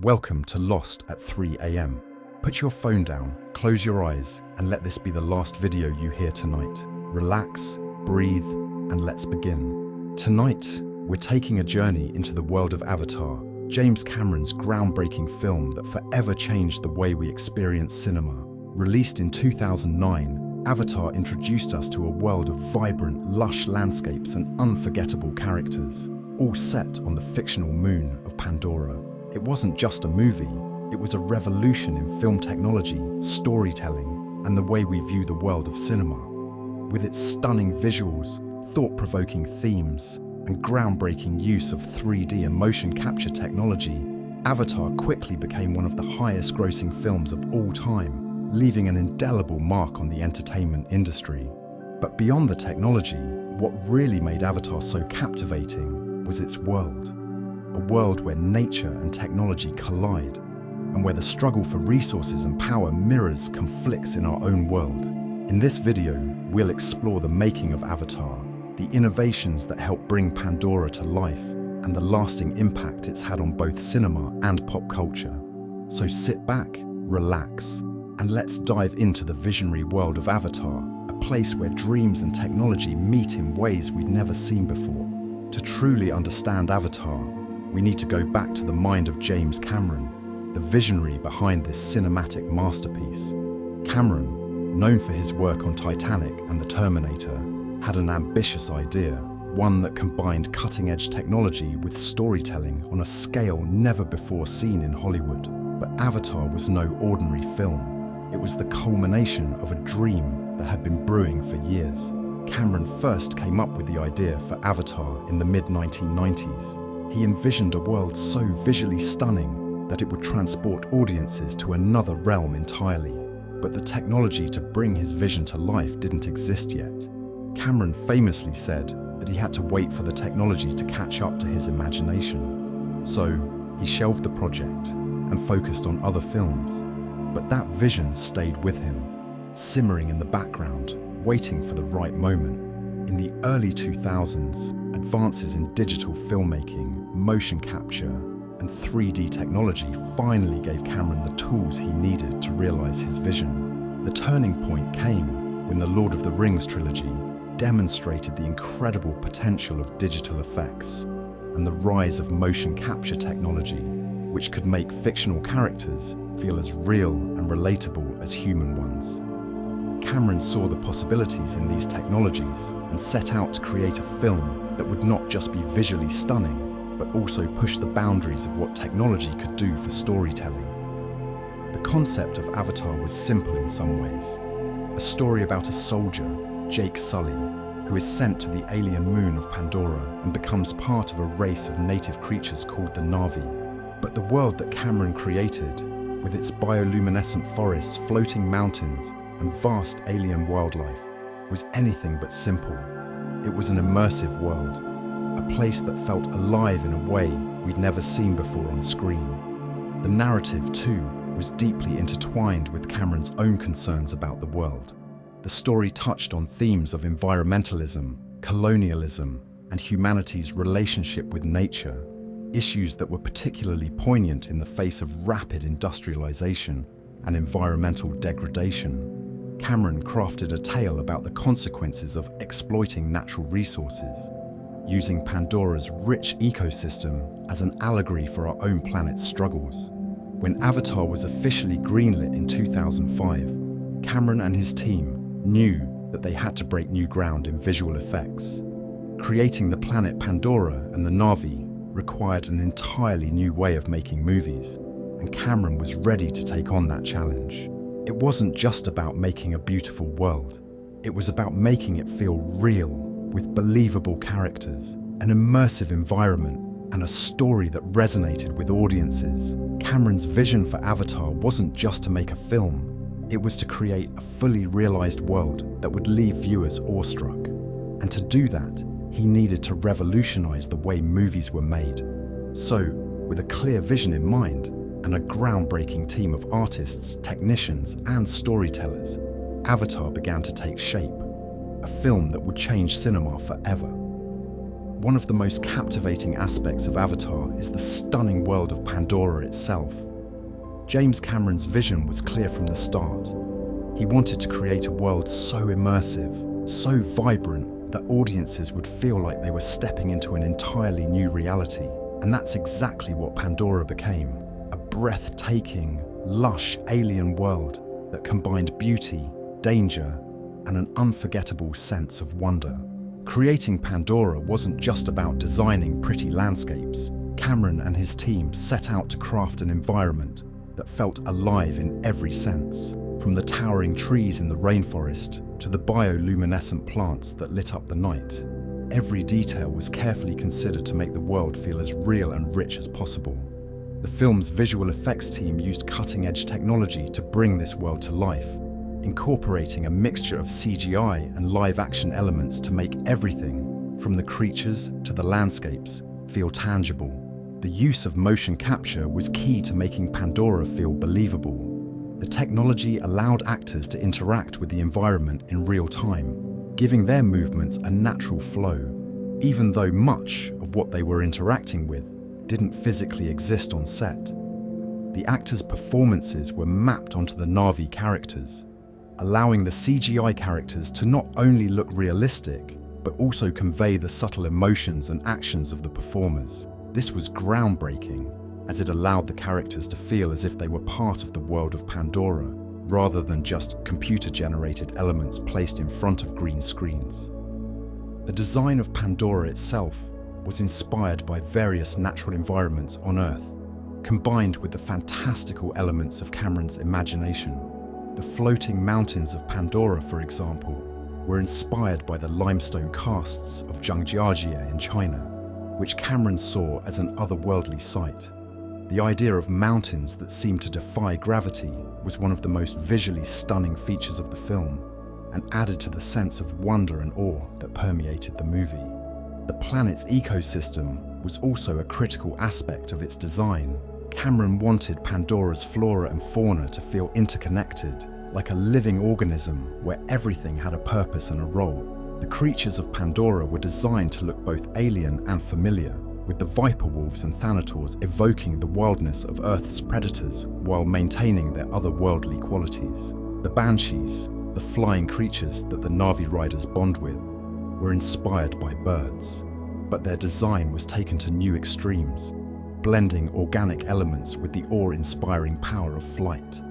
Welcome to Lost at 3 a.m. Put your phone down, close your eyes, and let this be the last video you hear tonight. Relax, breathe, and let's begin. Tonight, we're taking a journey into the world of Avatar, James Cameron's groundbreaking film that forever changed the way we experience cinema. Released in 2009, Avatar introduced us to a world of vibrant, lush landscapes and unforgettable characters, all set on the fictional moon of Pandora. It wasn't just a movie, it was a revolution in film technology, storytelling, and the way we view the world of cinema. With its stunning visuals, thought-provoking themes, and groundbreaking use of 3D and motion capture technology, Avatar quickly became one of the highest-grossing films of all time, leaving an indelible mark on the entertainment industry. But beyond the technology, what really made Avatar so captivating was its world. A world where nature and technology collide, and where the struggle for resources and power mirrors conflicts in our own world. In this video, we'll explore the making of Avatar, the innovations that helped bring Pandora to life, and the lasting impact it's had on both cinema and pop culture. So sit back, relax, and let's dive into the visionary world of Avatar, a place where dreams and technology meet in ways we'd never seen before. To truly understand Avatar, we need to go back to the mind of James Cameron, the visionary behind this cinematic masterpiece. Cameron, known for his work on Titanic and The Terminator, had an ambitious idea, one that combined cutting-edge technology with storytelling on a scale never before seen in Hollywood. But Avatar was no ordinary film. It was the culmination of a dream that had been brewing for years. Cameron first came up with the idea for Avatar in the mid-1990s. He envisioned a world so visually stunning that it would transport audiences to another realm entirely. But the technology to bring his vision to life didn't exist yet. Cameron famously said that he had to wait for the technology to catch up to his imagination. So he shelved the project and focused on other films. But that vision stayed with him, simmering in the background, waiting for the right moment. In the early 2000s, advances in digital filmmaking, motion capture, and 3D technology finally gave Cameron the tools he needed to realize his vision. The turning point came when the Lord of the Rings trilogy demonstrated the incredible potential of digital effects and the rise of motion capture technology, which could make fictional characters feel as real and relatable as human ones. Cameron saw the possibilities in these technologies and set out to create a film that would not just be visually stunning, but also push the boundaries of what technology could do for storytelling. The concept of Avatar was simple in some ways. A story about a soldier, Jake Sully, who is sent to the alien moon of Pandora and becomes part of a race of native creatures called the Na'vi. But the world that Cameron created, with its bioluminescent forests, floating mountains, and vast alien wildlife, was anything but simple. It was an immersive world, a place that felt alive in a way we'd never seen before on screen. The narrative, too, was deeply intertwined with Cameron's own concerns about the world. The story touched on themes of environmentalism, colonialism, and humanity's relationship with nature, issues that were particularly poignant in the face of rapid industrialization and environmental degradation. Cameron crafted a tale about the consequences of exploiting natural resources, using Pandora's rich ecosystem as an allegory for our own planet's struggles. When Avatar was officially greenlit in 2005, Cameron and his team knew that they had to break new ground in visual effects. Creating the planet Pandora and the Na'vi required an entirely new way of making movies, and Cameron was ready to take on that challenge. It wasn't just about making a beautiful world. It was about making it feel real, with believable characters, an immersive environment, and a story that resonated with audiences. Cameron's vision for Avatar wasn't just to make a film. It was to create a fully realized world that would leave viewers awestruck. And to do that, he needed to revolutionize the way movies were made. So, with a clear vision in mind, and a groundbreaking team of artists, technicians, and storytellers, Avatar began to take shape, a film that would change cinema forever. One of the most captivating aspects of Avatar is the stunning world of Pandora itself. James Cameron's vision was clear from the start. He wanted to create a world so immersive, so vibrant, that audiences would feel like they were stepping into an entirely new reality. And that's exactly what Pandora became. A breathtaking, lush alien world that combined beauty, danger, and an unforgettable sense of wonder. Creating Pandora wasn't just about designing pretty landscapes. Cameron and his team set out to craft an environment that felt alive in every sense. From the towering trees in the rainforest to the bioluminescent plants that lit up the night, every detail was carefully considered to make the world feel as real and rich as possible. The film's visual effects team used cutting-edge technology to bring this world to life, incorporating a mixture of CGI and live-action elements to make everything, from the creatures to the landscapes, feel tangible. The use of motion capture was key to making Pandora feel believable. The technology allowed actors to interact with the environment in real time, giving their movements a natural flow, even though much of what they were interacting with didn't physically exist on set. The actors' performances were mapped onto the Na'vi characters, allowing the CGI characters to not only look realistic, but also convey the subtle emotions and actions of the performers. This was groundbreaking, as it allowed the characters to feel as if they were part of the world of Pandora, rather than just computer-generated elements placed in front of green screens. The design of Pandora itself was inspired by various natural environments on Earth, combined with the fantastical elements of Cameron's imagination. The floating mountains of Pandora, for example, were inspired by the limestone casts of Zhangjiajie in China, which Cameron saw as an otherworldly sight. The idea of mountains that seemed to defy gravity was one of the most visually stunning features of the film, and added to the sense of wonder and awe that permeated the movie. The planet's ecosystem was also a critical aspect of its design. Cameron wanted Pandora's flora and fauna to feel interconnected, like a living organism where everything had a purpose and a role. The creatures of Pandora were designed to look both alien and familiar, with the viper wolves and thanators evoking the wildness of Earth's predators while maintaining their otherworldly qualities. The banshees, the flying creatures that the Na'vi riders bond with, were inspired by birds, but their design was taken to new extremes, blending organic elements with the awe-inspiring power of flight.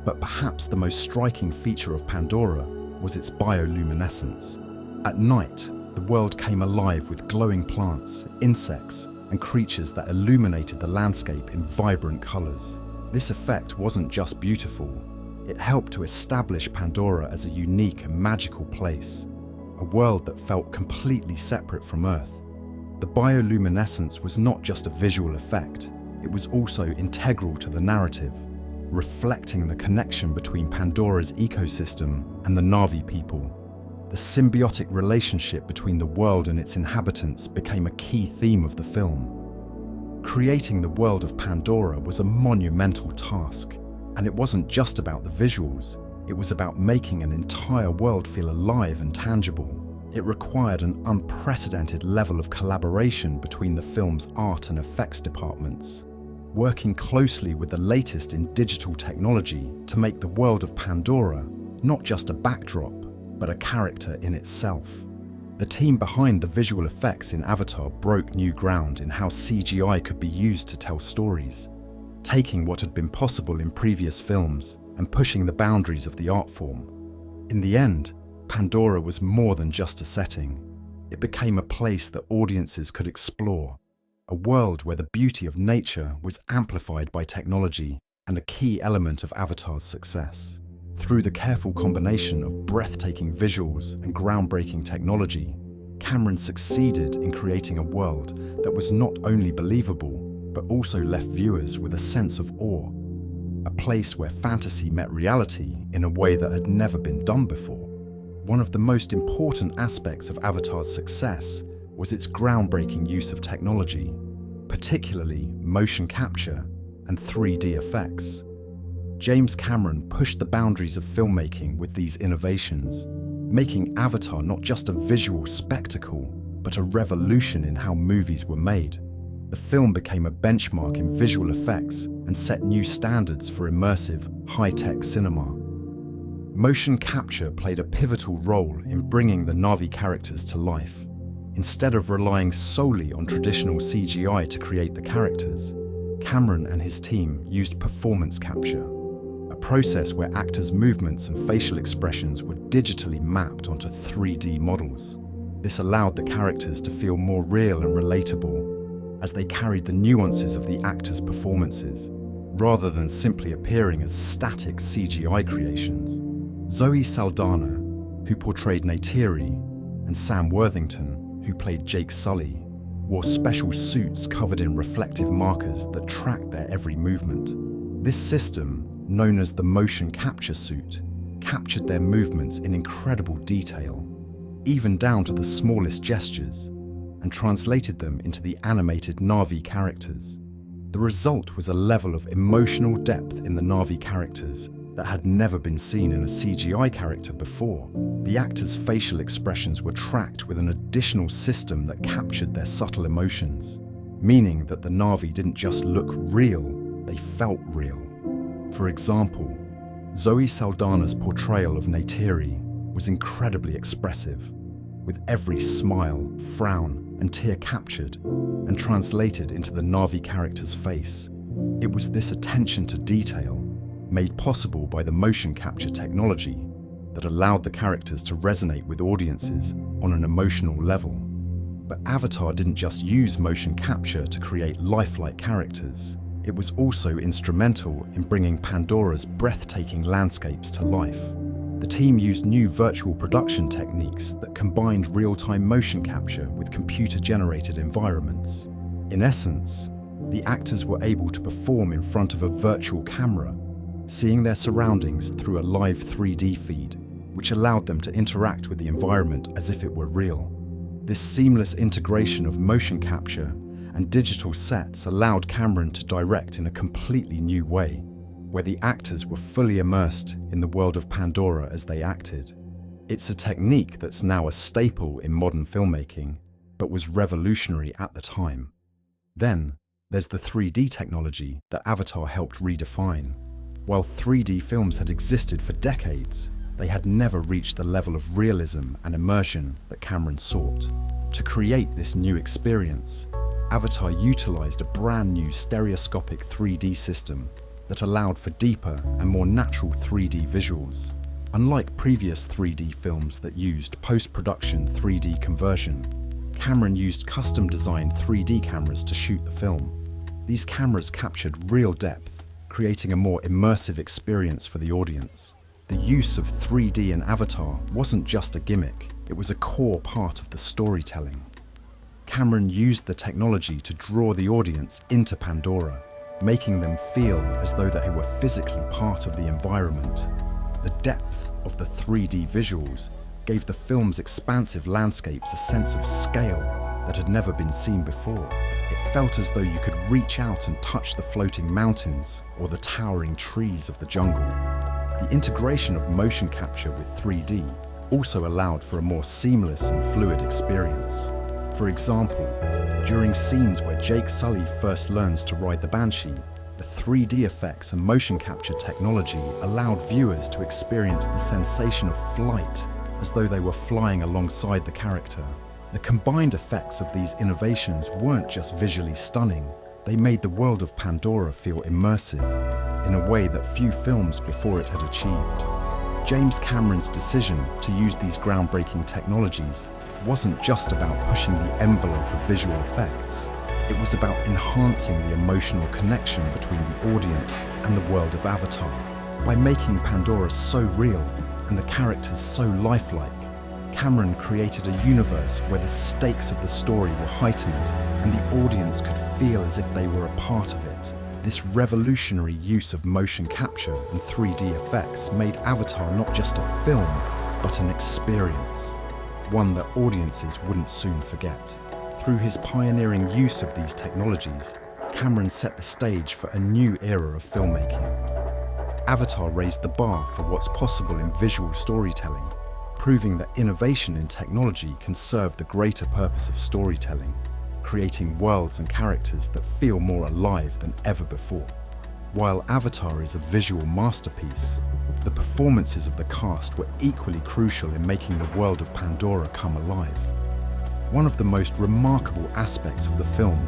But perhaps the most striking feature of Pandora was its bioluminescence. At night, the world came alive with glowing plants, insects, and creatures that illuminated the landscape in vibrant colors. This effect wasn't just beautiful, it helped to establish Pandora as a unique and magical place, a world that felt completely separate from Earth. The bioluminescence was not just a visual effect, it was also integral to the narrative, reflecting the connection between Pandora's ecosystem and the Na'vi people. The symbiotic relationship between the world and its inhabitants became a key theme of the film. Creating the world of Pandora was a monumental task, and it wasn't just about the visuals, it was about making an entire world feel alive and tangible. It required an unprecedented level of collaboration between the film's art and effects departments, working closely with the latest in digital technology to make the world of Pandora not just a backdrop, but a character in itself. The team behind the visual effects in Avatar broke new ground in how CGI could be used to tell stories, taking what had been possible in previous films and pushing the boundaries of the art form. In the end, Pandora was more than just a setting. It became a place that audiences could explore, a world where the beauty of nature was amplified by technology and a key element of Avatar's success. Through the careful combination of breathtaking visuals and groundbreaking technology, Cameron succeeded in creating a world that was not only believable, but also left viewers with a sense of awe. A place where fantasy met reality in a way that had never been done before. One of the most important aspects of Avatar's success was its groundbreaking use of technology, particularly motion capture and 3D effects. James Cameron pushed the boundaries of filmmaking with these innovations, making Avatar not just a visual spectacle, but a revolution in how movies were made. The film became a benchmark in visual effects and set new standards for immersive, high-tech cinema. Motion capture played a pivotal role in bringing the Na'vi characters to life. Instead of relying solely on traditional CGI to create the characters, Cameron and his team used performance capture, a process where actors' movements and facial expressions were digitally mapped onto 3D models. This allowed the characters to feel more real and relatable, as they carried the nuances of the actors' performances, rather than simply appearing as static CGI creations. Zoe Saldana, who portrayed Neytiri, and Sam Worthington, who played Jake Sully, wore special suits covered in reflective markers that tracked their every movement. This system, known as the motion capture suit, captured their movements in incredible detail, even down to the smallest gestures, and translated them into the animated Na'vi characters. The result was a level of emotional depth in the Na'vi characters that had never been seen in a CGI character before. The actors' facial expressions were tracked with an additional system that captured their subtle emotions, meaning that the Na'vi didn't just look real, they felt real. For example, Zoe Saldana's portrayal of Neytiri was incredibly expressive, with every smile, frown, and tear captured and translated into the Na'vi character's face. It was this attention to detail, made possible by the motion capture technology, that allowed the characters to resonate with audiences on an emotional level. But Avatar didn't just use motion capture to create lifelike characters. It was also instrumental in bringing Pandora's breathtaking landscapes to life. The team used new virtual production techniques that combined real-time motion capture with computer-generated environments. In essence, the actors were able to perform in front of a virtual camera, seeing their surroundings through a live 3D feed, which allowed them to interact with the environment as if it were real. This seamless integration of motion capture and digital sets allowed Cameron to direct in a completely new way, where the actors were fully immersed in the world of Pandora as they acted. It's a technique that's now a staple in modern filmmaking, but was revolutionary at the time. Then, there's the 3D technology that Avatar helped redefine. While 3D films had existed for decades, they had never reached the level of realism and immersion that Cameron sought. To create this new experience, Avatar utilized a brand new stereoscopic 3D system that allowed for deeper and more natural 3D visuals. Unlike previous 3D films that used post-production 3D conversion, Cameron used custom-designed 3D cameras to shoot the film. These cameras captured real depth, creating a more immersive experience for the audience. The use of 3D in Avatar wasn't just a gimmick, it was a core part of the storytelling. Cameron used the technology to draw the audience into Pandora, making them feel as though they were physically part of the environment. The depth of the 3D visuals gave the film's expansive landscapes a sense of scale that had never been seen before. It felt as though you could reach out and touch the floating mountains or the towering trees of the jungle. The integration of motion capture with 3D also allowed for a more seamless and fluid experience. For example, during scenes where Jake Sully first learns to ride the Banshee, the 3D effects and motion capture technology allowed viewers to experience the sensation of flight as though they were flying alongside the character. The combined effects of these innovations weren't just visually stunning, they made the world of Pandora feel immersive in a way that few films before it had achieved. James Cameron's decision to use these groundbreaking technologies wasn't just about pushing the envelope of visual effects. It was about enhancing the emotional connection between the audience and the world of Avatar. By making Pandora so real and the characters so lifelike, Cameron created a universe where the stakes of the story were heightened and the audience could feel as if they were a part of it. This revolutionary use of motion capture and 3D effects made Avatar not just a film, but an experience, one that audiences wouldn't soon forget. Through his pioneering use of these technologies, Cameron set the stage for a new era of filmmaking. Avatar raised the bar for what's possible in visual storytelling, proving that innovation in technology can serve the greater purpose of storytelling, creating worlds and characters that feel more alive than ever before. While Avatar is a visual masterpiece, the performances of the cast were equally crucial in making the world of Pandora come alive. One of the most remarkable aspects of the film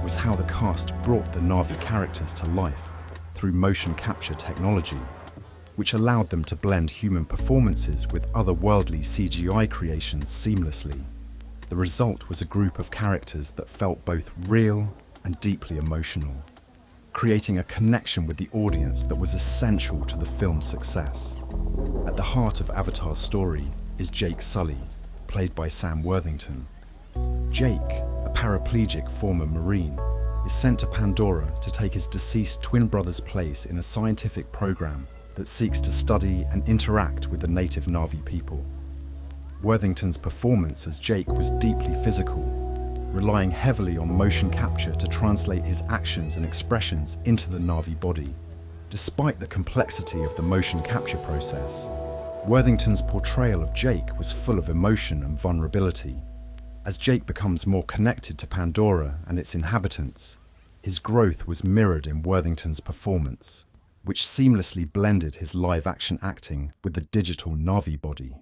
was how the cast brought the Na'vi characters to life through motion capture technology, which allowed them to blend human performances with otherworldly CGI creations seamlessly. The result was a group of characters that felt both real and deeply emotional, creating a connection with the audience that was essential to the film's success. At the heart of Avatar's story is Jake Sully, played by Sam Worthington. Jake, a paraplegic former Marine, is sent to Pandora to take his deceased twin brother's place in a scientific program that seeks to study and interact with the native Na'vi people. Worthington's performance as Jake was deeply physical, relying heavily on motion capture to translate his actions and expressions into the Na'vi body. Despite the complexity of the motion capture process, Worthington's portrayal of Jake was full of emotion and vulnerability. As Jake becomes more connected to Pandora and its inhabitants, his growth was mirrored in Worthington's performance, which seamlessly blended his live-action acting with the digital Na'vi body.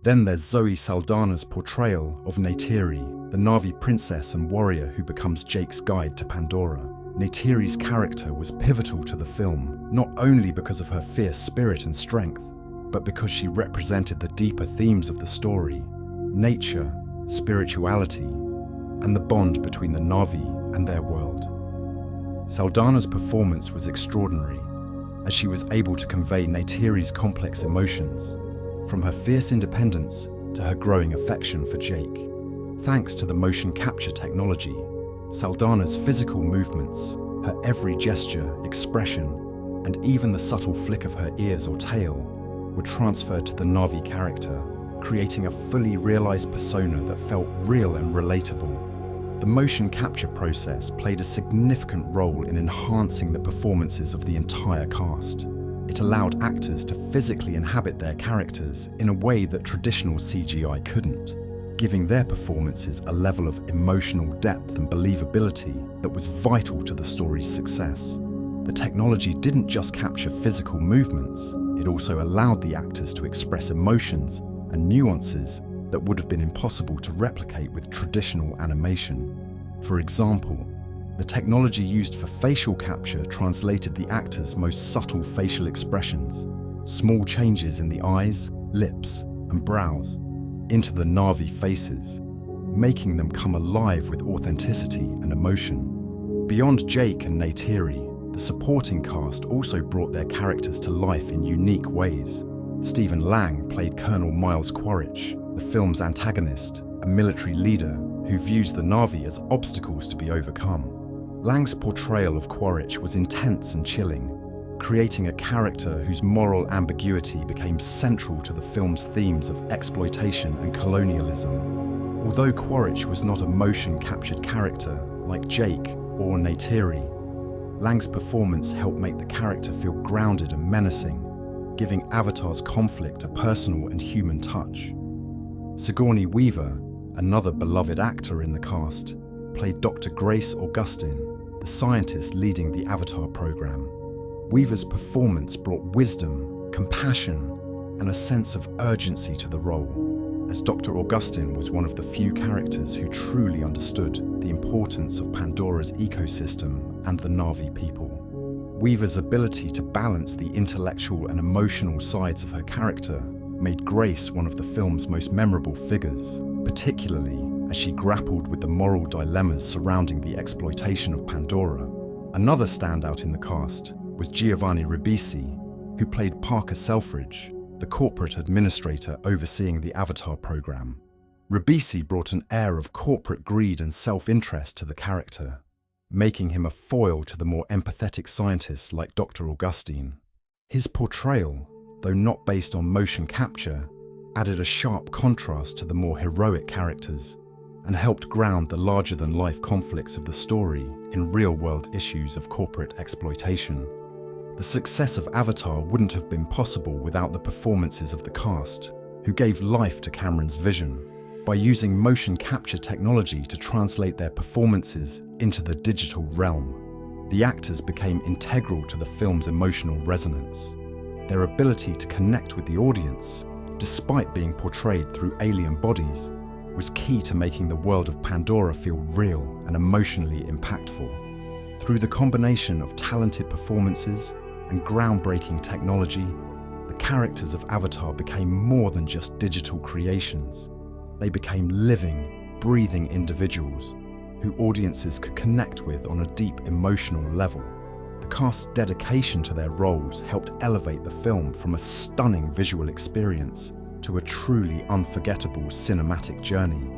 Then there's Zoe Saldana's portrayal of Neytiri, the Na'vi princess and warrior who becomes Jake's guide to Pandora. Neytiri's character was pivotal to the film, not only because of her fierce spirit and strength, but because she represented the deeper themes of the story: nature, spirituality, and the bond between the Na'vi and their world. Saldana's performance was extraordinary, as she was able to convey Neytiri's complex emotions, from her fierce independence to her growing affection for Jake. Thanks to the motion capture technology, Saldana's physical movements, her every gesture, expression, and even the subtle flick of her ears or tail were transferred to the Na'vi character, creating a fully realized persona that felt real and relatable. The motion capture process played a significant role in enhancing the performances of the entire cast. It allowed actors to physically inhabit their characters in a way that traditional CGI couldn't, giving their performances a level of emotional depth and believability that was vital to the story's success. The technology didn't just capture physical movements, it also allowed the actors to express emotions and nuances that would have been impossible to replicate with traditional animation. For example, the technology used for facial capture translated the actors' most subtle facial expressions, small changes in the eyes, lips, and brows, into the Na'vi faces, making them come alive with authenticity and emotion. Beyond Jake and Neytiri, the supporting cast also brought their characters to life in unique ways. Stephen Lang played Colonel Miles Quaritch, the film's antagonist, a military leader who views the Na'vi as obstacles to be overcome. Lang's portrayal of Quaritch was intense and chilling, creating a character whose moral ambiguity became central to the film's themes of exploitation and colonialism. Although Quaritch was not a motion-captured character like Jake or Neytiri, Lang's performance helped make the character feel grounded and menacing, giving Avatar's conflict a personal and human touch. Sigourney Weaver, another beloved actor in the cast, played Dr. Grace Augustine, the scientist leading the Avatar program. Weaver's performance brought wisdom, compassion, and a sense of urgency to the role, as Dr. Augustine was one of the few characters who truly understood the importance of Pandora's ecosystem and the Na'vi people. Weaver's ability to balance the intellectual and emotional sides of her character made Grace one of the film's most memorable figures, particularly as she grappled with the moral dilemmas surrounding the exploitation of Pandora. Another standout in the cast was Giovanni Ribisi, who played Parker Selfridge, the corporate administrator overseeing the Avatar program. Ribisi brought an air of corporate greed and self-interest to the character, making him a foil to the more empathetic scientists like Dr. Augustine. His portrayal, though not based on motion capture, added a sharp contrast to the more heroic characters and helped ground the larger-than-life conflicts of the story in real-world issues of corporate exploitation. The success of Avatar wouldn't have been possible without the performances of the cast, who gave life to Cameron's vision. By using motion capture technology to translate their performances into the digital realm, the actors became integral to the film's emotional resonance. Their ability to connect with the audience, despite being portrayed through alien bodies, was key to making the world of Pandora feel real and emotionally impactful. Through the combination of talented performances and groundbreaking technology, the characters of Avatar became more than just digital creations. They became living, breathing individuals who audiences could connect with on a deep emotional level. The cast's dedication to their roles helped elevate the film from a stunning visual experience to a truly unforgettable cinematic journey.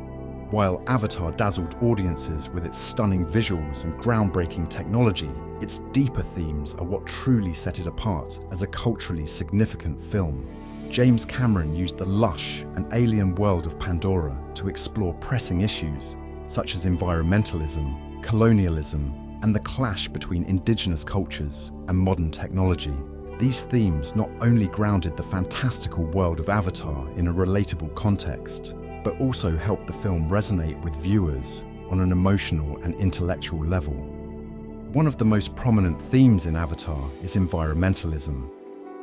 While Avatar dazzled audiences with its stunning visuals and groundbreaking technology, its deeper themes are what truly set it apart as a culturally significant film. James Cameron used the lush and alien world of Pandora to explore pressing issues such as environmentalism, colonialism, and the clash between indigenous cultures and modern technology. These themes not only grounded the fantastical world of Avatar in a relatable context, but also helped the film resonate with viewers on an emotional and intellectual level. One of the most prominent themes in Avatar is environmentalism.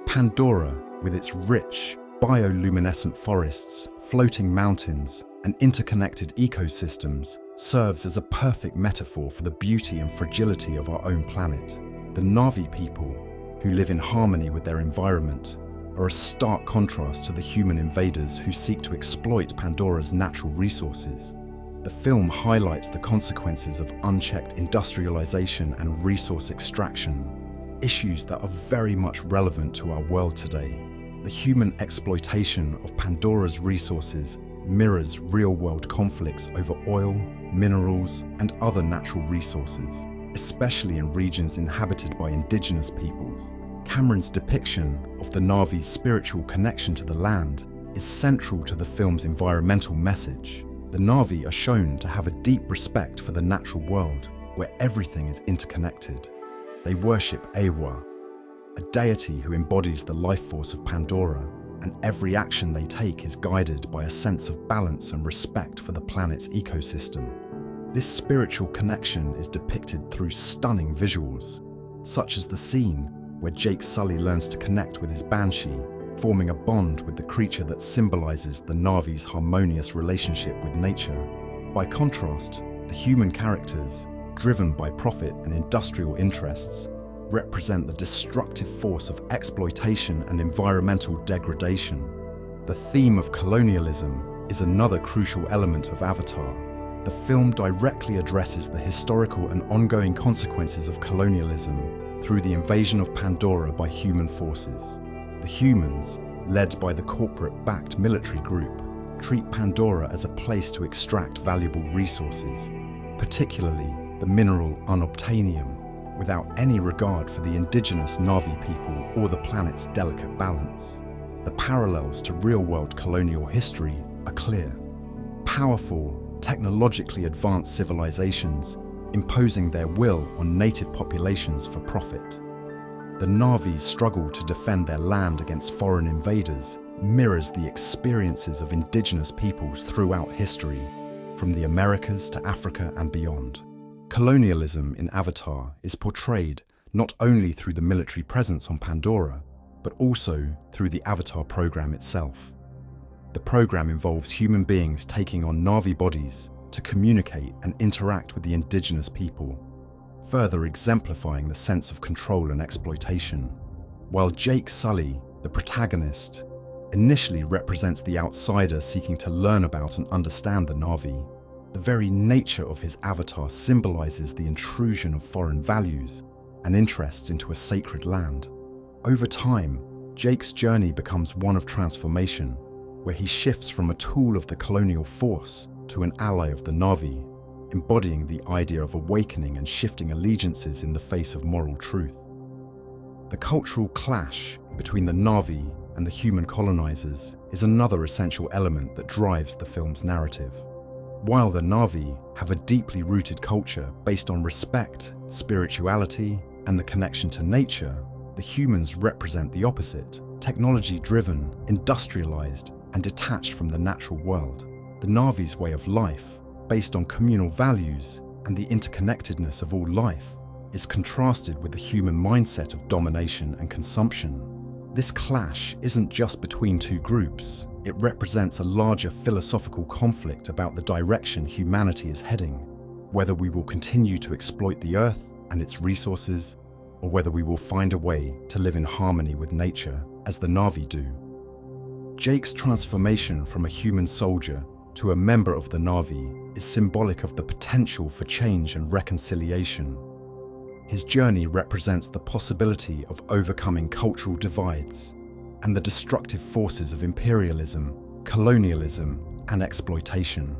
Pandora, with its rich, bioluminescent forests, floating mountains, and interconnected ecosystems, serves as a perfect metaphor for the beauty and fragility of our own planet. The Na'vi people, who live in harmony with their environment, are a stark contrast to the human invaders who seek to exploit Pandora's natural resources. The film highlights the consequences of unchecked industrialization and resource extraction, issues that are very much relevant to our world today. The human exploitation of Pandora's resources mirrors real-world conflicts over oil, minerals, and other natural resources, especially in regions inhabited by indigenous peoples. Cameron's depiction of the Na'vi's spiritual connection to the land is central to the film's environmental message. The Na'vi are shown to have a deep respect for the natural world, where everything is interconnected. They worship Ewa, a deity who embodies the life force of Pandora, and every action they take is guided by a sense of balance and respect for the planet's ecosystem. This spiritual connection is depicted through stunning visuals, such as the scene where Jake Sully learns to connect with his Banshee, forming a bond with the creature that symbolizes the Na'vi's harmonious relationship with nature. By contrast, the human characters, driven by profit and industrial interests, represent the destructive force of exploitation and environmental degradation. The theme of colonialism is another crucial element of Avatar. The film directly addresses the historical and ongoing consequences of colonialism through the invasion of Pandora by human forces. The humans, led by the corporate-backed military group, treat Pandora as a place to extract valuable resources, particularly the mineral unobtainium, without any regard for the indigenous Na'vi people or the planet's delicate balance. The parallels to real-world colonial history are clear. Powerful, technologically advanced civilizations imposing their will on native populations for profit. The Na'vi's struggle to defend their land against foreign invaders mirrors the experiences of indigenous peoples throughout history, from the Americas to Africa and beyond. Colonialism in Avatar is portrayed not only through the military presence on Pandora, but also through the Avatar program itself. The program involves human beings taking on Na'vi bodies to communicate and interact with the indigenous people, further exemplifying the sense of control and exploitation. While Jake Sully, the protagonist, initially represents the outsider seeking to learn about and understand the Na'vi, the very nature of his avatar symbolizes the intrusion of foreign values and interests into a sacred land. Over time, Jake's journey becomes one of transformation, where he shifts from a tool of the colonial force to an ally of the Na'vi, embodying the idea of awakening and shifting allegiances in the face of moral truth. The cultural clash between the Na'vi and the human colonizers is another essential element that drives the film's narrative. While the Na'vi have a deeply rooted culture based on respect, spirituality, and the connection to nature, the humans represent the opposite: technology-driven, industrialized, and detached from the natural world. The Na'vi's way of life, based on communal values and the interconnectedness of all life, is contrasted with the human mindset of domination and consumption. This clash isn't just between two groups, it represents a larger philosophical conflict about the direction humanity is heading, whether we will continue to exploit the Earth and its resources, or whether we will find a way to live in harmony with nature, as the Na'vi do. Jake's transformation from a human soldier to a member of the Na'vi is symbolic of the potential for change and reconciliation. His journey represents the possibility of overcoming cultural divides and the destructive forces of imperialism, colonialism, and exploitation.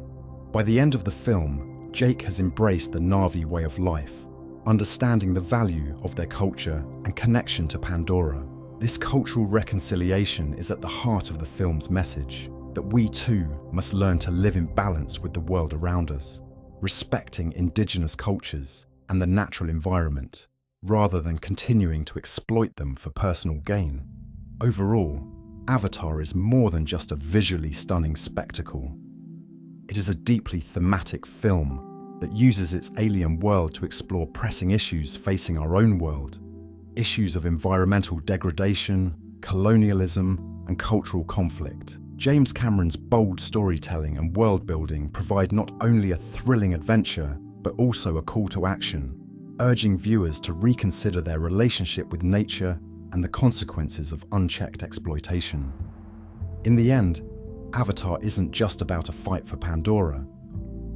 By the end of the film, Jake has embraced the Na'vi way of life, understanding the value of their culture and connection to Pandora. This cultural reconciliation is at the heart of the film's message, that we too must learn to live in balance with the world around us, respecting indigenous cultures and the natural environment, rather than continuing to exploit them for personal gain. Overall, Avatar is more than just a visually stunning spectacle. It is a deeply thematic film that uses its alien world to explore pressing issues facing our own world. Issues of environmental degradation, colonialism, and cultural conflict. James Cameron's bold storytelling and world-building provide not only a thrilling adventure, but also a call to action, urging viewers to reconsider their relationship with nature and the consequences of unchecked exploitation. In the end, Avatar isn't just about a fight for Pandora.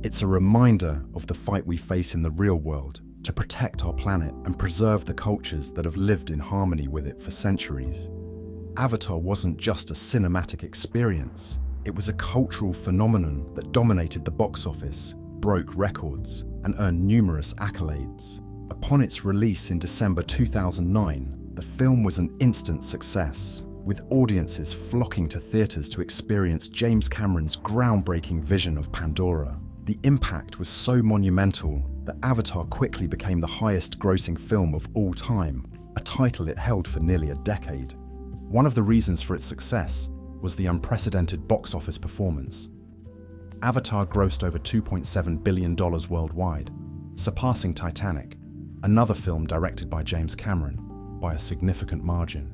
It's a reminder of the fight we face in the real world to protect our planet and preserve the cultures that have lived in harmony with it for centuries. Avatar wasn't just a cinematic experience, it was a cultural phenomenon that dominated the box office, broke records, and earned numerous accolades. Upon its release in December 2009, the film was an instant success, with audiences flocking to theaters to experience James Cameron's groundbreaking vision of Pandora. The impact was so monumental that Avatar quickly became the highest-grossing film of all time, a title it held for nearly a decade. One of the reasons for its success was the unprecedented box office performance. Avatar grossed over $2.7 billion worldwide, surpassing Titanic, another film directed by James Cameron, by a significant margin.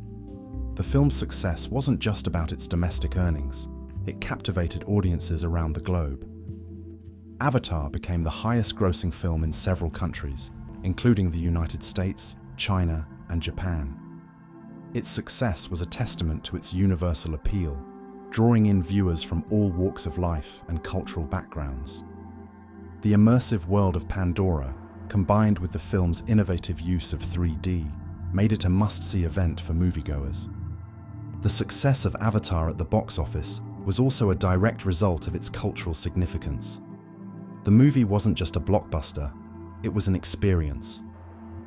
The film's success wasn't just about its domestic earnings, it captivated audiences around the globe. Avatar became the highest-grossing film in several countries, including the United States, China, and Japan. Its success was a testament to its universal appeal, drawing in viewers from all walks of life and cultural backgrounds. The immersive world of Pandora, combined with the film's innovative use of 3D, made it a must-see event for moviegoers. The success of Avatar at the box office was also a direct result of its cultural significance. The movie wasn't just a blockbuster, it was an experience.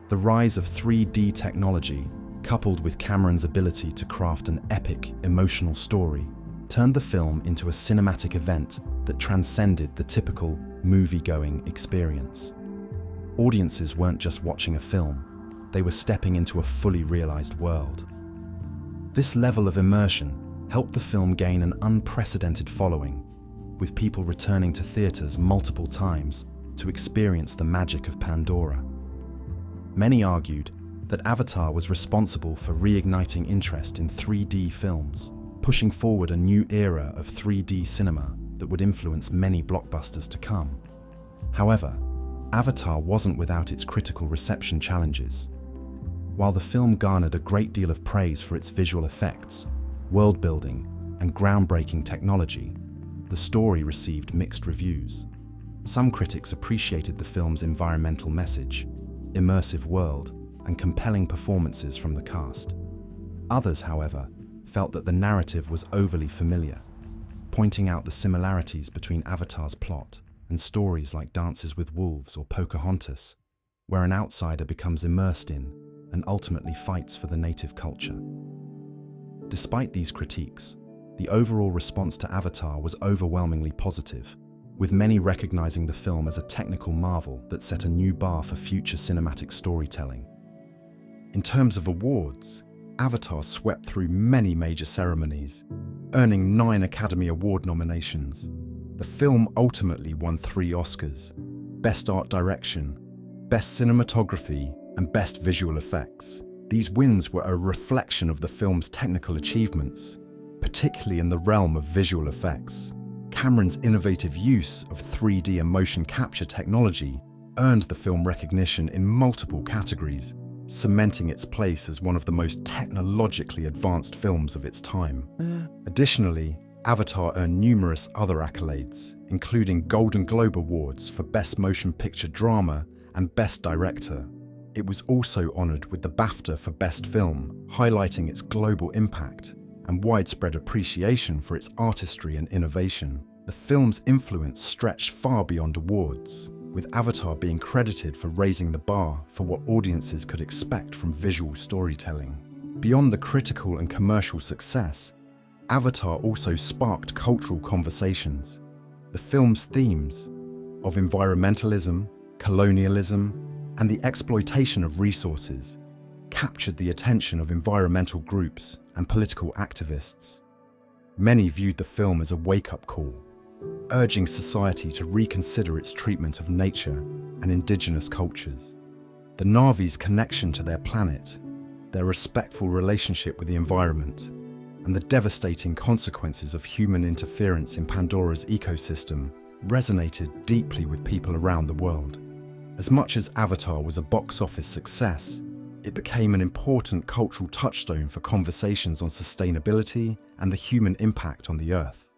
The rise of 3D technology, coupled with Cameron's ability to craft an epic, emotional story, turned the film into a cinematic event that transcended the typical movie-going experience. Audiences weren't just watching a film, they were stepping into a fully realized world. This level of immersion helped the film gain an unprecedented following, with people returning to theaters multiple times to experience the magic of Pandora. Many argued that Avatar was responsible for reigniting interest in 3D films, pushing forward a new era of 3D cinema that would influence many blockbusters to come. However, Avatar wasn't without its critical reception challenges. While the film garnered a great deal of praise for its visual effects, world-building, and groundbreaking technology, the story received mixed reviews. Some critics appreciated the film's environmental message, immersive world, and compelling performances from the cast. Others, however, felt that the narrative was overly familiar, pointing out the similarities between Avatar's plot and stories like Dances with Wolves or Pocahontas, where an outsider becomes immersed in and ultimately fights for the native culture. Despite these critiques, the overall response to Avatar was overwhelmingly positive, with many recognizing the film as a technical marvel that set a new bar for future cinematic storytelling. In terms of awards, Avatar swept through many major ceremonies, earning 9 Academy Award nominations. The film ultimately won 3 Oscars: Best Art Direction, Best Cinematography, and Best Visual Effects. These wins were a reflection of the film's technical achievements, particularly in the realm of visual effects. Cameron's innovative use of 3D and motion capture technology earned the film recognition in multiple categories, cementing its place as one of the most technologically advanced films of its time. Additionally, Avatar earned numerous other accolades, including Golden Globe Awards for Best Motion Picture Drama and Best Director. It was also honored with the BAFTA for Best Film, highlighting its global impact and widespread appreciation for its artistry and innovation. The film's influence stretched far beyond awards, with Avatar being credited for raising the bar for what audiences could expect from visual storytelling. Beyond the critical and commercial success, Avatar also sparked cultural conversations. The film's themes of environmentalism, colonialism, and the exploitation of resources captured the attention of environmental groups and political activists. Many viewed the film as a wake-up call, urging society to reconsider its treatment of nature and indigenous cultures. The Na'vi's connection to their planet, their respectful relationship with the environment, and the devastating consequences of human interference in Pandora's ecosystem resonated deeply with people around the world. As much as Avatar was a box office success, it became an important cultural touchstone for conversations on sustainability and the human impact on the Earth.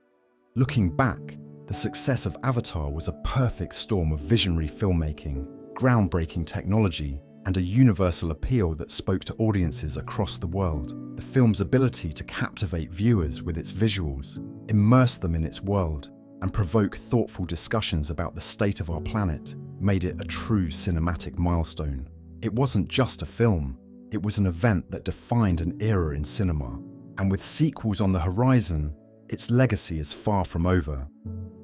Looking back, the success of Avatar was a perfect storm of visionary filmmaking, groundbreaking technology, and a universal appeal that spoke to audiences across the world. The film's ability to captivate viewers with its visuals, immerse them in its world, and provoke thoughtful discussions about the state of our planet made it a true cinematic milestone. It wasn't just a film, it was an event that defined an era in cinema. And with sequels on the horizon, its legacy is far from over.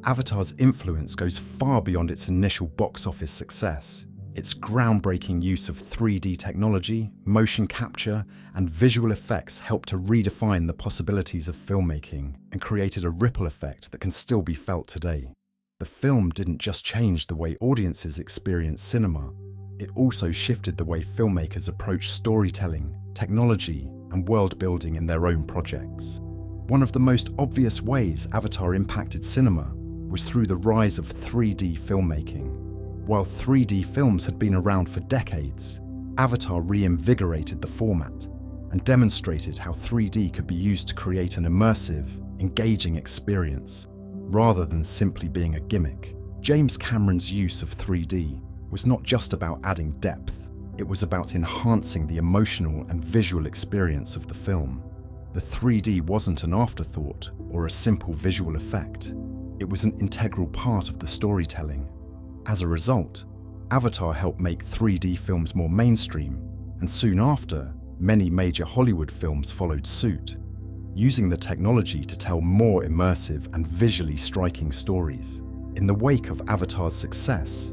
Avatar's influence goes far beyond its initial box office success. Its groundbreaking use of 3D technology, motion capture, and visual effects helped to redefine the possibilities of filmmaking and created a ripple effect that can still be felt today. The film didn't just change the way audiences experience cinema, it also shifted the way filmmakers approach storytelling, technology, and world building in their own projects. One of the most obvious ways Avatar impacted cinema was through the rise of 3D filmmaking. While 3D films had been around for decades, Avatar reinvigorated the format and demonstrated how 3D could be used to create an immersive, engaging experience, rather than simply being a gimmick. James Cameron's use of 3D was not just about adding depth, it was about enhancing the emotional and visual experience of the film. The 3D wasn't an afterthought or a simple visual effect, it was an integral part of the storytelling. As a result, Avatar helped make 3D films more mainstream, and soon after, many major Hollywood films followed suit, using the technology to tell more immersive and visually striking stories. In the wake of Avatar's success,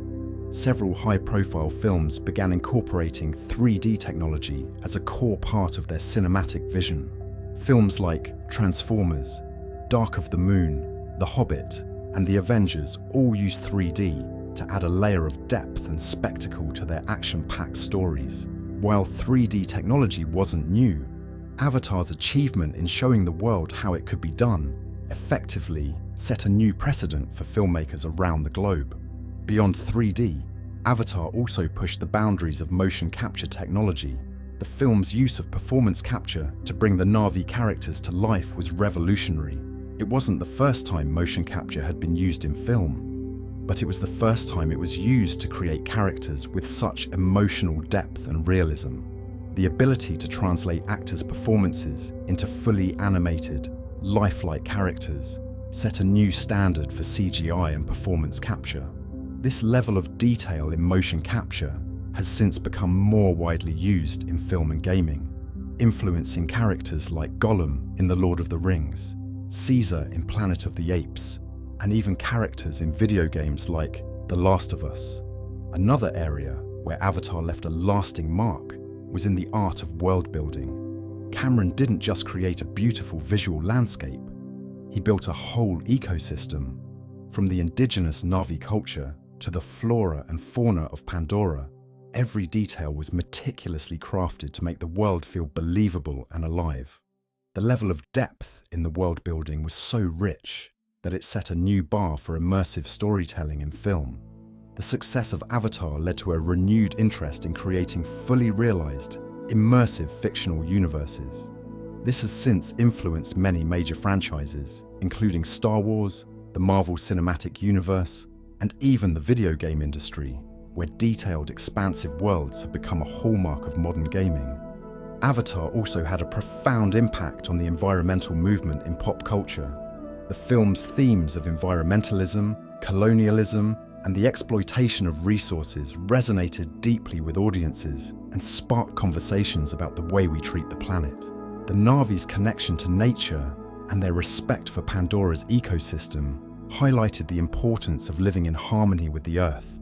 several high-profile films began incorporating 3D technology as a core part of their cinematic vision. Films like Transformers, Dark of the Moon, The Hobbit, and The Avengers all use 3D to add a layer of depth and spectacle to their action-packed stories. While 3D technology wasn't new, Avatar's achievement in showing the world how it could be done effectively set a new precedent for filmmakers around the globe. Beyond 3D, Avatar also pushed the boundaries of motion capture technology. The film's use of performance capture to bring the Na'vi characters to life was revolutionary. It wasn't the first time motion capture had been used in film, but it was the first time it was used to create characters with such emotional depth and realism. The ability to translate actors' performances into fully animated, lifelike characters set a new standard for CGI and performance capture. This level of detail in motion capture has since become more widely used in film and gaming, influencing characters like Gollum in The Lord of the Rings, Caesar in Planet of the Apes, and even characters in video games like The Last of Us. Another area where Avatar left a lasting mark was in the art of world building. Cameron didn't just create a beautiful visual landscape, He built a whole ecosystem, from the indigenous Na'vi culture to the flora and fauna of Pandora. Every detail was meticulously crafted to make the world feel believable and alive. The level of depth in the world building was so rich that it set a new bar for immersive storytelling in film. The success of Avatar led to a renewed interest in creating fully realized, immersive fictional universes. This has since influenced many major franchises, including Star Wars, the Marvel Cinematic Universe, and even the video game industry, where detailed, expansive worlds have become a hallmark of modern gaming. Avatar also had a profound impact on the environmental movement in pop culture. The film's themes of environmentalism, colonialism, and the exploitation of resources resonated deeply with audiences and sparked conversations about the way we treat the planet. The Na'vi's connection to nature and their respect for Pandora's ecosystem highlighted the importance of living in harmony with the Earth,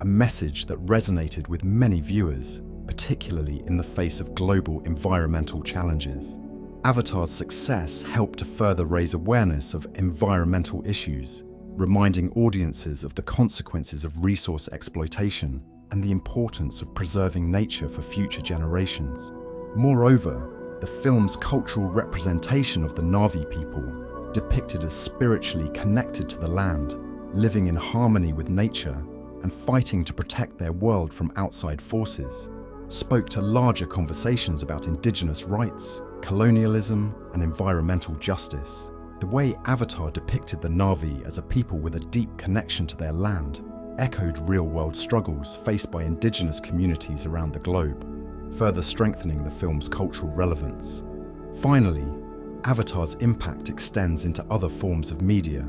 a message that resonated with many viewers, particularly in the face of global environmental challenges. Avatar's success helped to further raise awareness of environmental issues, reminding audiences of the consequences of resource exploitation and the importance of preserving nature for future generations. Moreover, the film's cultural representation of the Na'vi people, depicted as spiritually connected to the land, living in harmony with nature, and fighting to protect their world from outside forces, spoke to larger conversations about indigenous rights, colonialism, and environmental justice. The way Avatar depicted the Na'vi as a people with a deep connection to their land echoed real-world struggles faced by indigenous communities around the globe, further strengthening the film's cultural relevance. Finally, Avatar's impact extends into other forms of media.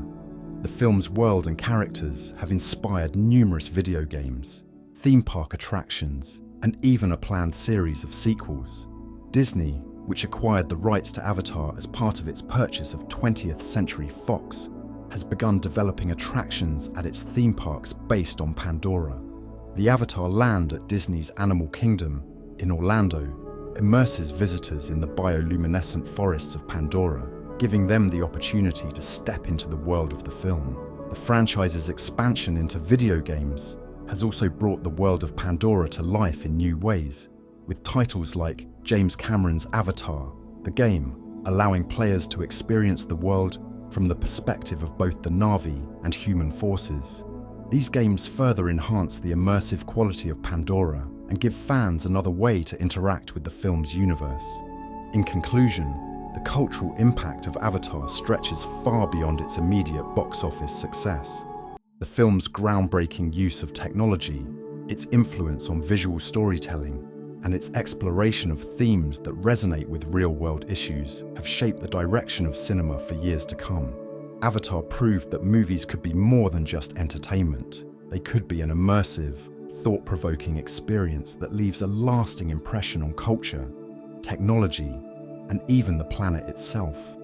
The film's world and characters have inspired numerous video games, theme park attractions, and even a planned series of sequels. Disney, which acquired the rights to Avatar as part of its purchase of 20th Century Fox, has begun developing attractions at its theme parks based on Pandora. The Avatar Land at Disney's Animal Kingdom in Orlando immerses visitors in the bioluminescent forests of Pandora, giving them the opportunity to step into the world of the film. The franchise's expansion into video games has also brought the world of Pandora to life in new ways, with titles like James Cameron's Avatar, the game, allowing players to experience the world from the perspective of both the Na'vi and human forces. These games further enhance the immersive quality of Pandora and give fans another way to interact with the film's universe. In conclusion, the cultural impact of Avatar stretches far beyond its immediate box office success. The film's groundbreaking use of technology, its influence on visual storytelling, and its exploration of themes that resonate with real-world issues have shaped the direction of cinema for years to come. Avatar proved that movies could be more than just entertainment. They could be an immersive, thought-provoking experience that leaves a lasting impression on culture, technology, and even the planet itself.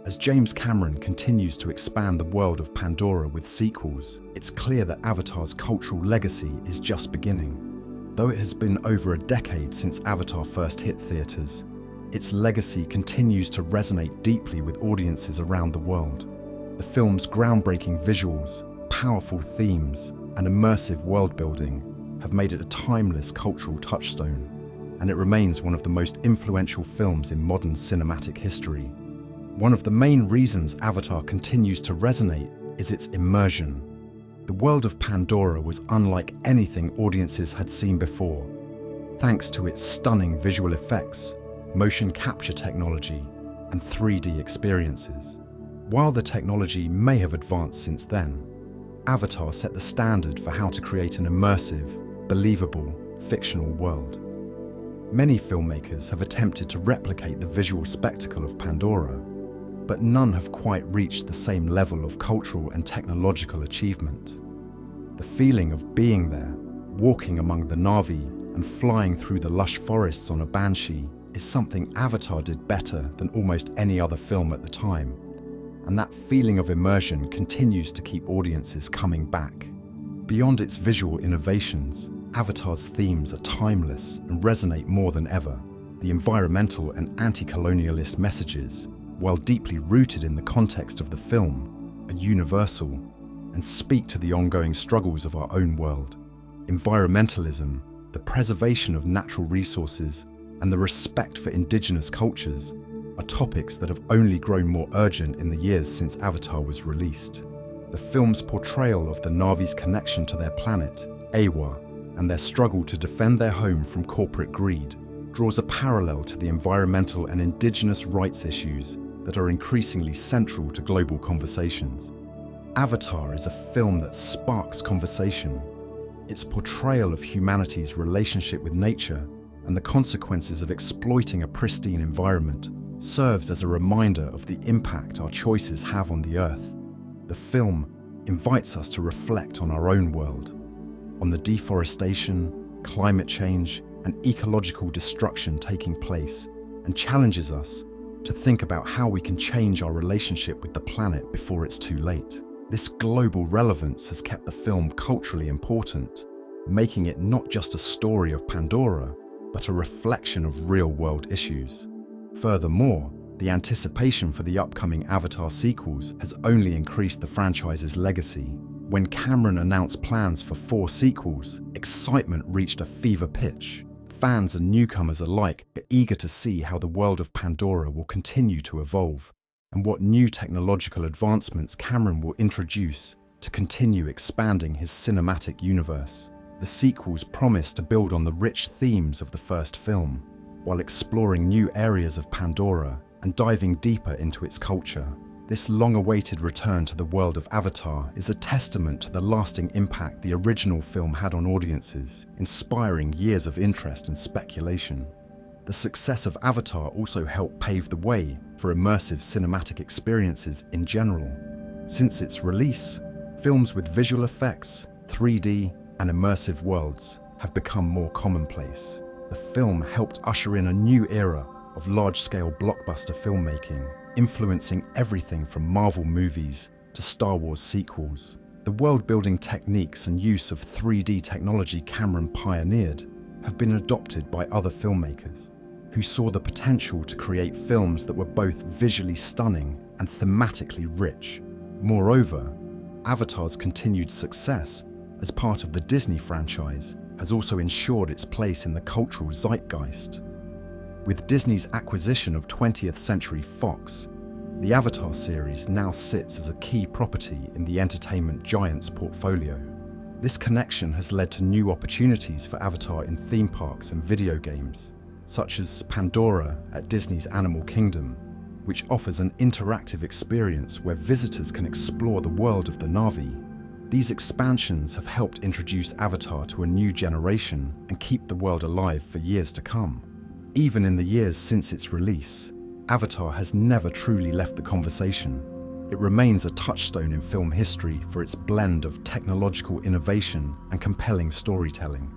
As James Cameron continues to expand the world of Pandora with sequels, it's clear that Avatar's cultural legacy is just beginning. Though it has been over a decade since Avatar first hit theaters, its legacy continues to resonate deeply with audiences around the world. The film's groundbreaking visuals, powerful themes, and immersive world-building have made it a timeless cultural touchstone, and it remains one of the most influential films in modern cinematic history. One of the main reasons Avatar continues to resonate is its immersion. The world of Pandora was unlike anything audiences had seen before, thanks to its stunning visual effects, motion capture technology, and 3D experiences. While the technology may have advanced since then, Avatar set the standard for how to create an immersive, believable, fictional world. Many filmmakers have attempted to replicate the visual spectacle of Pandora, but none have quite reached the same level of cultural and technological achievement. The feeling of being there, walking among the Na'vi and flying through the lush forests on a banshee is something Avatar did better than almost any other film at the time, and that feeling of immersion continues to keep audiences coming back. Beyond its visual innovations, Avatar's themes are timeless and resonate more than ever. The environmental and anti-colonialist messages, while deeply rooted in the context of the film, are universal and speak to the ongoing struggles of our own world. Environmentalism, the preservation of natural resources, and the respect for indigenous cultures are topics that have only grown more urgent in the years since Avatar was released. The film's portrayal of the Na'vi's connection to their planet, Awa, and their struggle to defend their home from corporate greed draws a parallel to the environmental and indigenous rights issues that are increasingly central to global conversations. Avatar is a film that sparks conversation. Its portrayal of humanity's relationship with nature and the consequences of exploiting a pristine environment serves as a reminder of the impact our choices have on the Earth. The film invites us to reflect on our own world, on the deforestation, climate change, and ecological destruction taking place, and challenges us to think about how we can change our relationship with the planet before it's too late. This global relevance has kept the film culturally important, making it not just a story of Pandora, but a reflection of real-world issues. Furthermore, the anticipation for the upcoming Avatar sequels has only increased the franchise's legacy. When Cameron announced plans for 4 sequels, excitement reached a fever pitch. Fans and newcomers alike are eager to see how the world of Pandora will continue to evolve, and what new technological advancements Cameron will introduce to continue expanding his cinematic universe. The sequels promise to build on the rich themes of the first film, while exploring new areas of Pandora and diving deeper into its culture. This long-awaited return to the world of Avatar is a testament to the lasting impact the original film had on audiences, inspiring years of interest and speculation. The success of Avatar also helped pave the way for immersive cinematic experiences in general. Since its release, films with visual effects, 3D, and immersive worlds have become more commonplace. The film helped usher in a new era of large-scale blockbuster filmmaking, influencing everything from Marvel movies to Star Wars sequels. The world-building techniques and use of 3D technology Cameron pioneered have been adopted by other filmmakers, who saw the potential to create films that were both visually stunning and thematically rich. Moreover, Avatar's continued success as part of the Disney franchise has also ensured its place in the cultural zeitgeist. With Disney's acquisition of 20th Century Fox, the Avatar series now sits as a key property in the entertainment giant's portfolio. This connection has led to new opportunities for Avatar in theme parks and video games, such as Pandora at Disney's Animal Kingdom, which offers an interactive experience where visitors can explore the world of the Na'vi. These expansions have helped introduce Avatar to a new generation and keep the world alive for years to come. Even in the years since its release, Avatar has never truly left the conversation. It remains a touchstone in film history for its blend of technological innovation and compelling storytelling.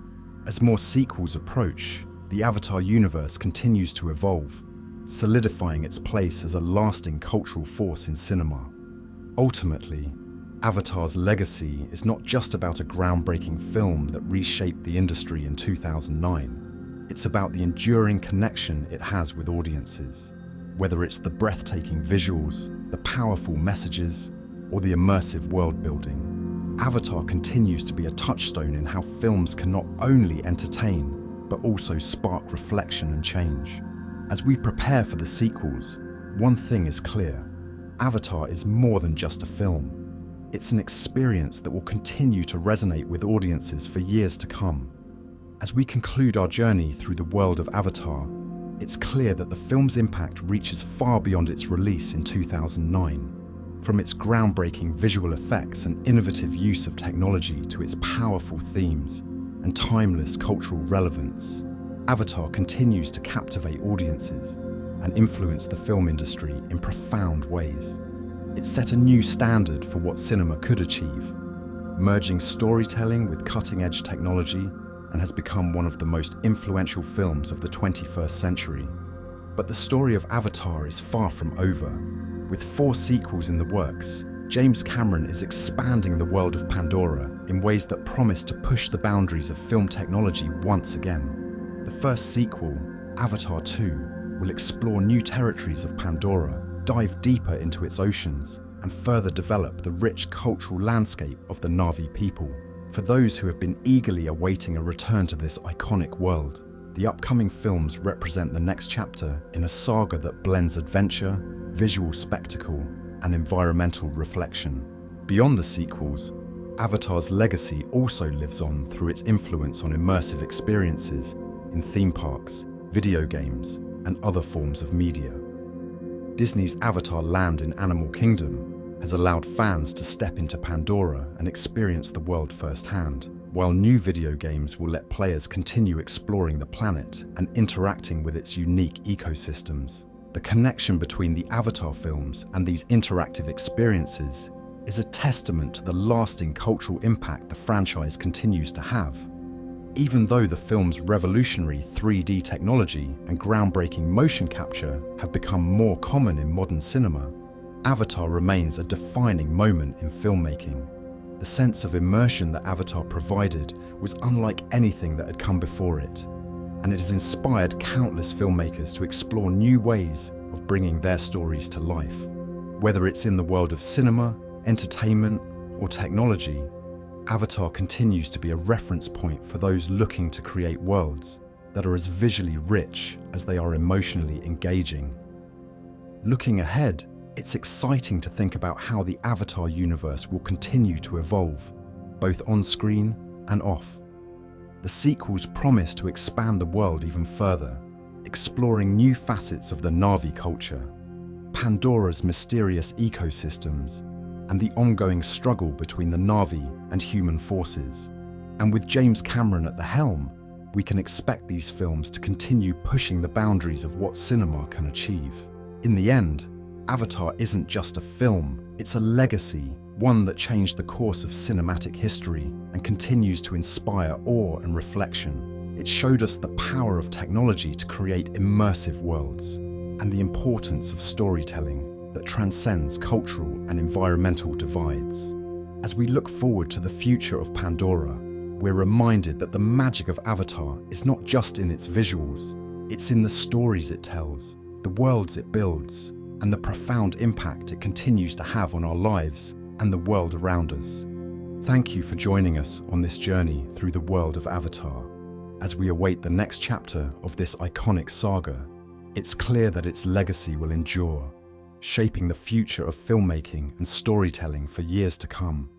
As more sequels approach, the Avatar universe continues to evolve, solidifying its place as a lasting cultural force in cinema. Ultimately, Avatar's legacy is not just about a groundbreaking film that reshaped the industry in 2009. It's about the enduring connection it has with audiences. Whether it's the breathtaking visuals, the powerful messages, or the immersive world building, Avatar continues to be a touchstone in how films can not only entertain, but also spark reflection and change. As we prepare for the sequels, one thing is clear: Avatar is more than just a film. It's an experience that will continue to resonate with audiences for years to come. As we conclude our journey through the world of Avatar, it's clear that the film's impact reaches far beyond its release in 2009. From its groundbreaking visual effects and innovative use of technology to its powerful themes and timeless cultural relevance, Avatar continues to captivate audiences and influence the film industry in profound ways. It set a new standard for what cinema could achieve, merging storytelling with cutting-edge technology, and has become one of the most influential films of the 21st century. But the story of Avatar is far from over. With 4 sequels in the works, James Cameron is expanding the world of Pandora in ways that promise to push the boundaries of film technology once again. The first sequel, Avatar 2, will explore new territories of Pandora, dive deeper into its oceans, and further develop the rich cultural landscape of the Na'vi people. For those who have been eagerly awaiting a return to this iconic world, the upcoming films represent the next chapter in a saga that blends adventure, visual spectacle, and environmental reflection. Beyond the sequels, Avatar's legacy also lives on through its influence on immersive experiences in theme parks, video games, and other forms of media. Disney's Avatar land in Animal Kingdom has allowed fans to step into Pandora and experience the world firsthand, while new video games will let players continue exploring the planet and interacting with its unique ecosystems. The connection between the Avatar films and these interactive experiences is a testament to the lasting cultural impact the franchise continues to have. Even though the film's revolutionary 3D technology and groundbreaking motion capture have become more common in modern cinema, Avatar remains a defining moment in filmmaking. The sense of immersion that Avatar provided was unlike anything that had come before it, and it has inspired countless filmmakers to explore new ways of bringing their stories to life. Whether it's in the world of cinema, entertainment, or technology, Avatar continues to be a reference point for those looking to create worlds that are as visually rich as they are emotionally engaging. Looking ahead, it's exciting to think about how the Avatar universe will continue to evolve, both on-screen and off. The sequels promise to expand the world even further, exploring new facets of the Na'vi culture, Pandora's mysterious ecosystems, and the ongoing struggle between the Na'vi and human forces. And with James Cameron at the helm, we can expect these films to continue pushing the boundaries of what cinema can achieve. In the end, Avatar isn't just a film, it's a legacy, one that changed the course of cinematic history and continues to inspire awe and reflection. It showed us the power of technology to create immersive worlds and the importance of storytelling that transcends cultural and environmental divides. As we look forward to the future of Pandora, we're reminded that the magic of Avatar is not just in its visuals, it's in the stories it tells, the worlds it builds, and the profound impact it continues to have on our lives and the world around us. Thank you for joining us on this journey through the world of Avatar. As we await the next chapter of this iconic saga, it's clear that its legacy will endure, shaping the future of filmmaking and storytelling for years to come.